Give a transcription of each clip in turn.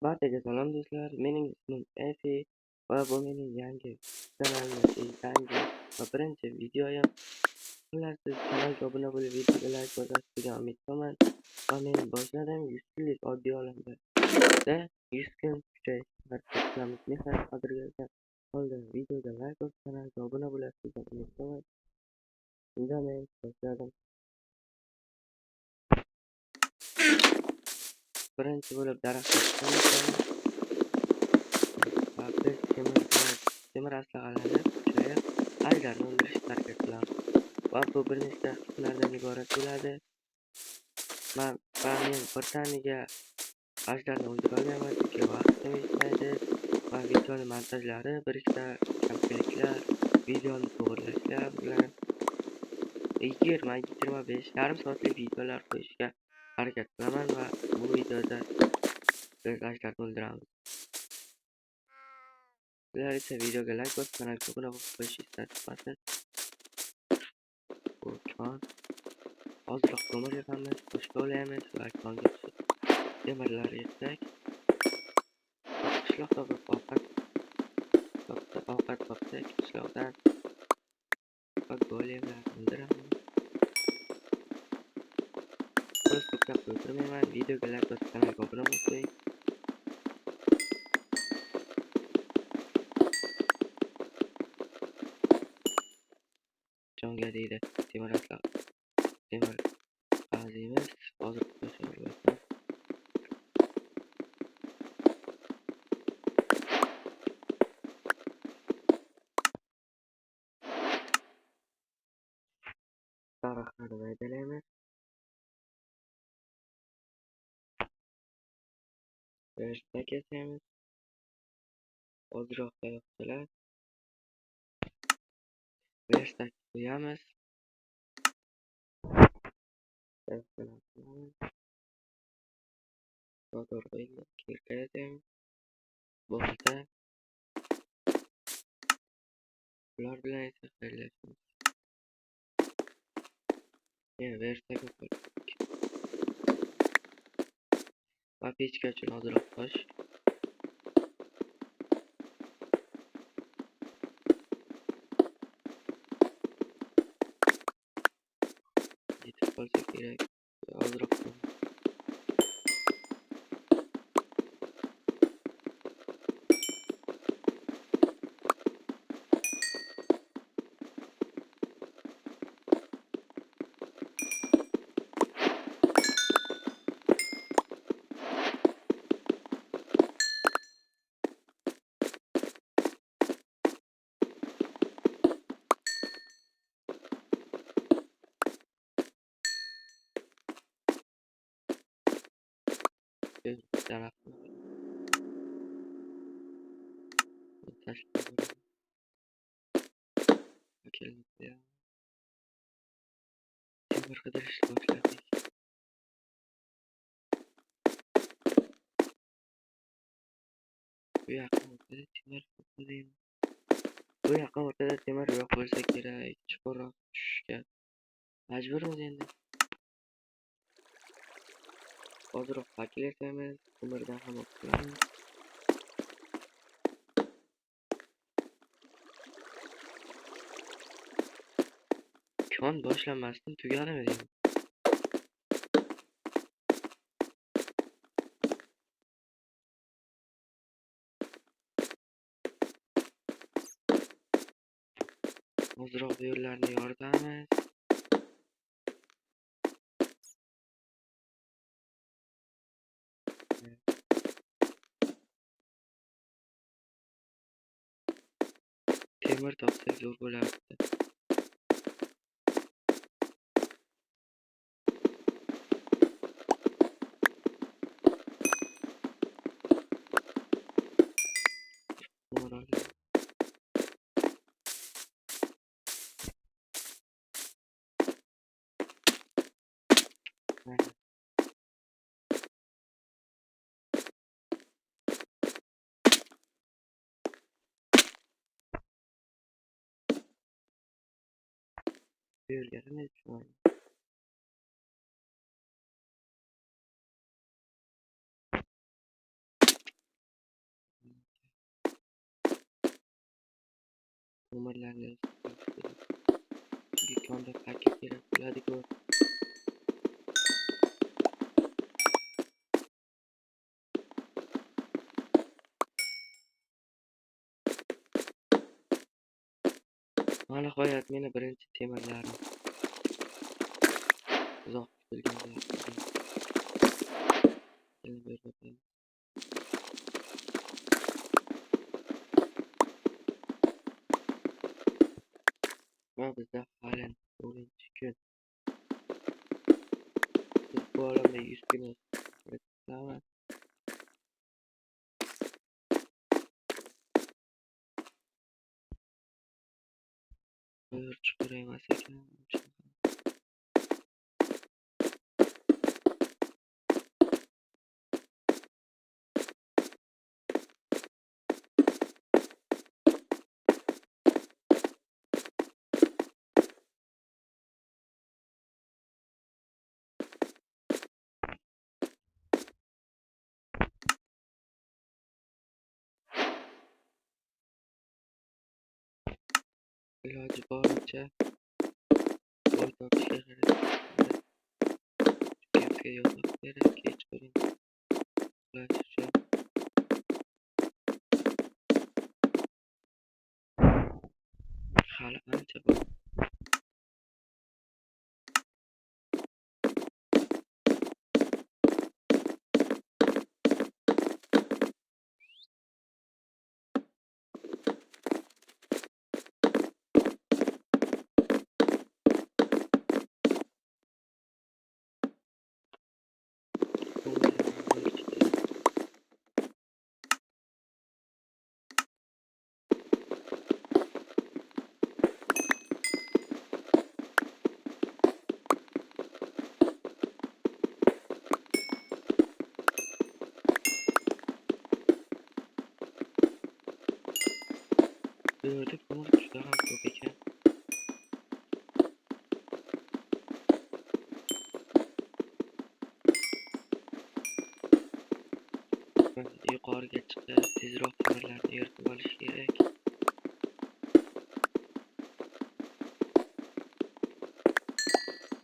Barchaga salom do'stlar, mening ismim Efi va bu mening yangi kanalimdagi yangi va birinchi videoyim. Xullas, siz kanalga obuna bo'lib, videoga like bosasiz degan umid qilaman va men boshladim 100 kunlik oddiy olamda 100 kun kuchayishga harakat qilamiz. Mehnat qadriga holda videoga like bosib, kanalga obuna bo'lasiz degan umid qilaman. Indamay boshladim. Birinchi bo'lib daraxtga chiqamiz va biz temir aslag'alarni kuchayib ajdarni o'ldirishga harakat qilamiz va bu bir nechta qismlardan iborat bo'ladi. Men birdaniga ajdarni o'ldira olmayman, chunki vaqtim yetmaydi va videoni montajlari bir ikkita kamchiliklar, videoni to'g'rilashlar bilan 20-25 yarim soatlik videolar qo'yishga harakat qilaman va bu videoda biz ajdarni o'ldiramiz. Sizlar esa videoga like bosib, kanalga obuna bo'lib qo'yishingizni unutmasin. Bu kon ozroq ko'mir yig'amiz, qo'shga olaymiz va konga temirlar yig'sak, qishloqda ovqat topsak, qishloqdan va golemlarni o'ldiramiz. So'z ko'plab o'tirmayman, videoga like bosib, kanalga obuna bo'lib qo'ying. Jonga deydi temir qaziymiz, hozir qo'shilyapti. Daraxtlarni maydalaymiz. Vershak yasaymiz. Ozroq tayoqchalar. Vershak qo'yamiz. Tayoqchalar qo'yamiz. To'g'ri kirka yasaymiz. Bo'lsa ular bilan esa xayrlashamiz. Vershakni qo'ydik. Va pechka uchun ozroq tosh. Yetib qolsa kerak. Ozroq daraxtni tashlab qo'yamiz. Temir qidirishni boshladik. Bu yaqin o'rtada temir yo'q bo'lsa kerak, chuqurroq tushishga majburmiz endi. Ozroq fakil yasaymiz, ko'mirdan ham qilamiz. Kon boshlanmasdan tugadimi deyman. Ozroq bu yo'llarni yoritamiz. Temir topsak zo'r bo'lardi. Bu yerga nima tushunmayman. Nomerlarni yozib kerak. Chunki konda paka kerak bo'ladi-ku. Nihoyat meni birinchi temirlarim. Uzoq kutilgan bilan. Ama bizda hali 10-kun. Biz bu olamda 100 kun o'tamiz. Bir chuqur emas ekan. Iloji boricha boy topishga harakat kimga yo'q kerak kechqurun uxlash uchun. Hali ancha bor. Bu yerda ko'mir juda ham ko'p ekan. Yuqoriga chiqib tezroq ko'mirlarni eritib olish kerak.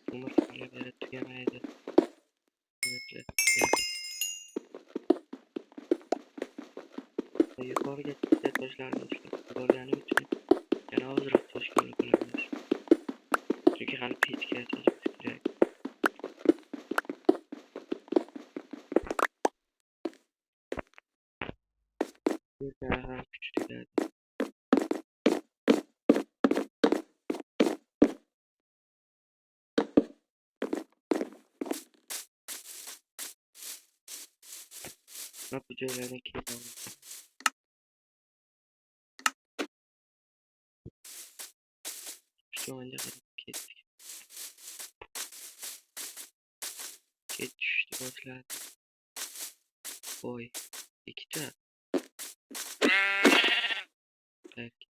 Ko'mir qolaveradi tugamaydi. Yuqoriga chiqsa toshlarni ishlab bo'lgani uchun yana ozroq toshga olib olamiz. Chunki hali pechga yasashimiz kerak. Bu yerda ham kuch tugadi. Bu joylarni kezamiz. Shu anda ketdik. Ketishni boshladi. Voy, ikkita. Belki.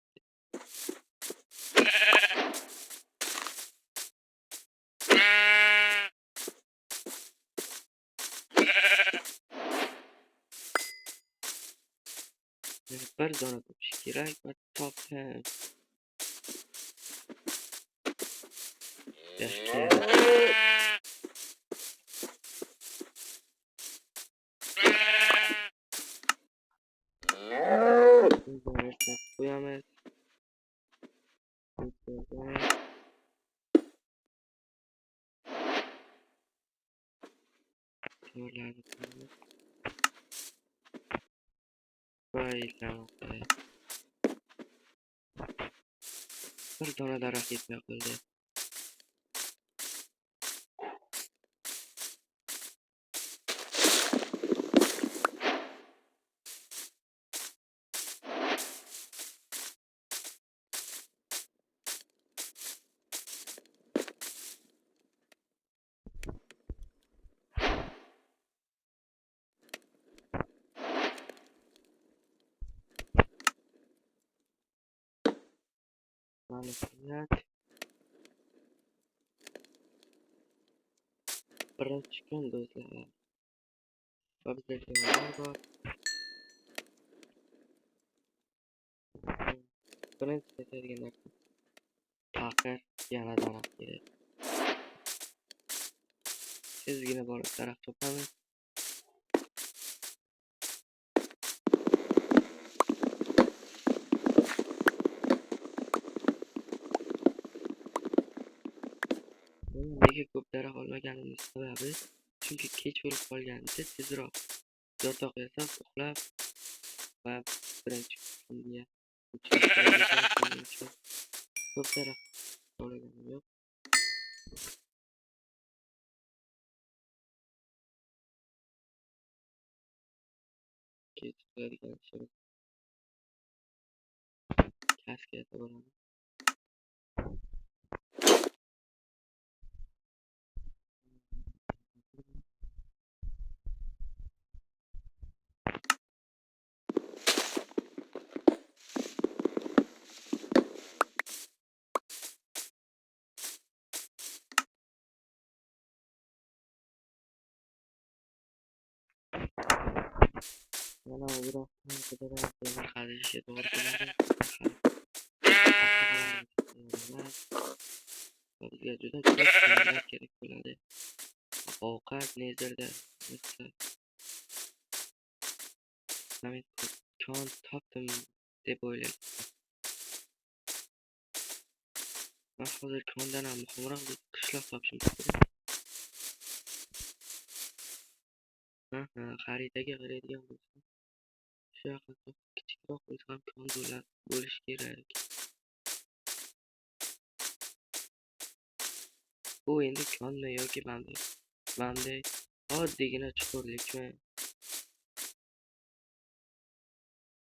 Bir dona topish kerak va topdim. Yaxshi. Qo'yamiz. Temirlarni qo'yamiz. Bir dona daraxt yetmay qoldi. Nihoyat birinchi kun do'stlar. Va bizda temirlar bor. birinchi aytadigan narsam faqir yana daraxt kerak. Sizgina borib daraxt topamiz. Nega ko'p daraxt olmaganimning sababi chunki kech bo'lib qolganida tezroq yotoq yasab uxlab va birinchi kunga ko'p daraxt olganim yo'q. Kech qiladigan ishimiz kasbga boramiz. Mana Iroqdan federatsiyaga qarshi to'g'ri keladi. Bizga juda ko'p pullar kerak bo'ladi. Ovqat nezarda misol men kon topdim deb o'ylayman. Men hozir kondan ham muhimroq bir qishloq topishim kerak. Xaritaga qaraydigan bo'lsam, shu yoqqa kichikroq bo'lsa ham kon bo'lishi kerak. Bu endi konmi yoki bunday oddiygina chuqurlikmi?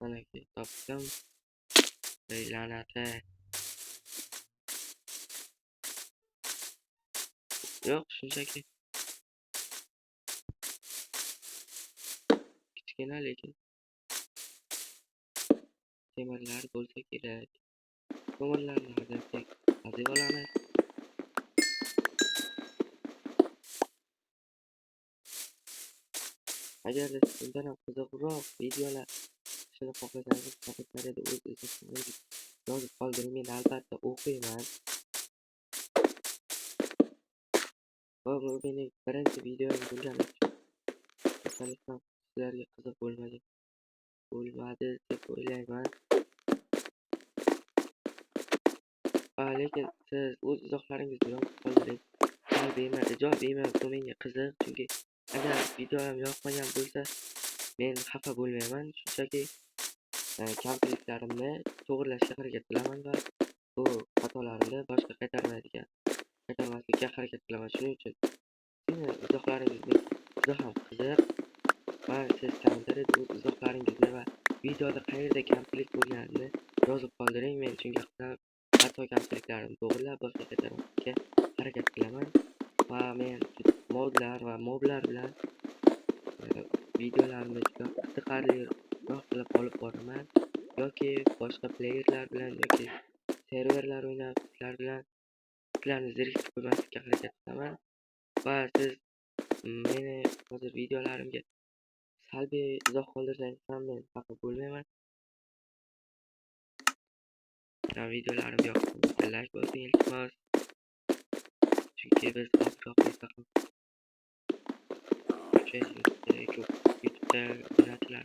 Manaki topdim. Ey la'nati. Yo'q, shunchaki kichkina lekin temirlar bo'lsa kerak. Ko'mirlarni qazib olamiz. Agar bundan ham qiziqroq videolar ishini xohlasangiz kommentariyada o'z izohlaringizni yozib qoldiring. Men albatta o'qiyman. Va bu mening birinchi videom bo'lgani uchun sizlarga qiziq bo'lmadi deb o'ylayman. Lekin siz o'z izohlaringizni yozib qoldiring. Ijobiy bu menga qiziq, chunki agar videoim yoqmagan bo'lsa men xafa bo'lmayman. Shunchaki kamchiliklarimni to'g'rilashga harakat qilaman va bu xatolarimni boshqa qaytarmaslikka harakat qilaman. Shuning uchun izohlaringiz juda ham qiziq va siz kommentariyada o'z izohlaringizni va videoda qayerda kamchilik bo'lganini yozib qoldiring. Men shunga xato kamchiliklarimni to'g'rilab boshqa qaytarmaslikka harakat qilaman va men modlar va moblar bilan videolarimni juda qiziqarliroq qilib olib boraman, yoki boshqa playerlar bilan yoki serverlar o'ynab sizlarni zeriktirib qo'ymaslikka harakat qilaman va siz meni hozir videolarimga salbiy izoh qoldirsangiz ham men xafa bo'lmayman. Videolarim yoqsa like bosing iltimos. Chunki biz oxir-oqibat YouTube'da obunachilar